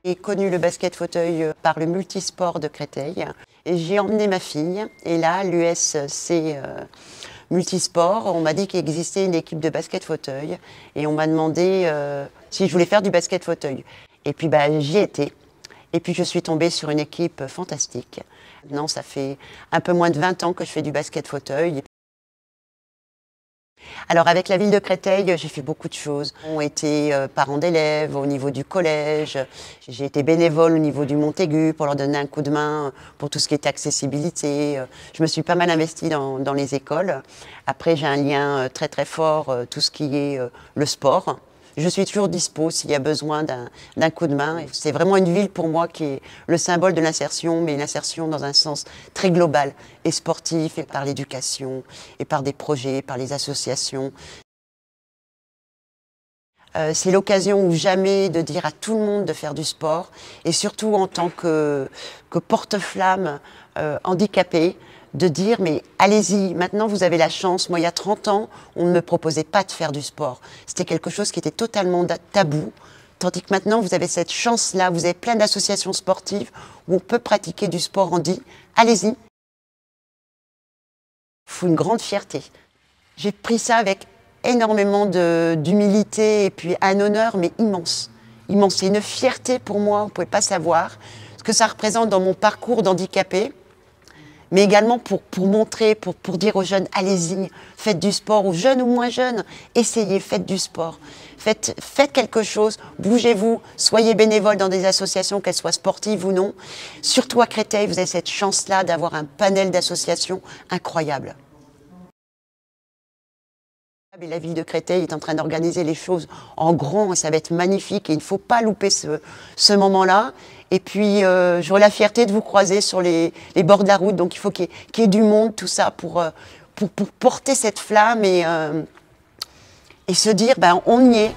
J'ai connu le basket fauteuil par le multisport de Créteil et j'ai emmené ma fille. Et là, l'USC multisport, on m'a dit qu'il existait une équipe de basket fauteuil et on m'a demandé si je voulais faire du basket fauteuil. Et puis j'y étais. Et puis je suis tombée sur une équipe fantastique. Maintenant, ça fait un peu moins de 20 ans que je fais du basket fauteuil. Alors avec la ville de Créteil, j'ai fait beaucoup de choses. J'ai été parent d'élèves au niveau du collège, j'ai été bénévole au niveau du Montaigu pour leur donner un coup de main pour tout ce qui est accessibilité. Je me suis pas mal investie dans les écoles. Après, j'ai un lien très très fort, tout ce qui est le sport. Je suis toujours dispo s'il y a besoin d'un coup de main. C'est vraiment une ville pour moi qui est le symbole de l'insertion, mais l'insertion dans un sens très global et sportif, et par l'éducation, et par des projets, par les associations. C'est l'occasion ou jamais de dire à tout le monde de faire du sport, et surtout en tant que porte-flamme handicapé, de dire mais allez-y, maintenant vous avez la chance. Moi il y a 30 ans, on ne me proposait pas de faire du sport. C'était quelque chose qui était totalement tabou. Tandis que maintenant vous avez cette chance-là, vous avez plein d'associations sportives où on peut pratiquer du sport handi. Allez-y. Il faut une grande fierté. J'ai pris ça avec énormément d'humilité et puis un honneur mais immense. Immense. C'est une fierté pour moi, vous ne pouvez pas savoir ce que ça représente dans mon parcours d'handicapé. Mais également pour montrer, pour dire aux jeunes, allez-y, faites du sport, aux jeunes ou moins jeunes, essayez, faites du sport. Faites quelque chose, bougez-vous, soyez bénévoles dans des associations, qu'elles soient sportives ou non. Surtout à Créteil, vous avez cette chance-là d'avoir un panel d'associations incroyable. La ville de Créteil est en train d'organiser les choses en grand et ça va être magnifique et il ne faut pas louper ce moment-là. Et puis j'aurai la fierté de vous croiser sur les bords de la route, donc il faut qu'il y ait du monde, tout ça, pour porter cette flamme et se dire on y est.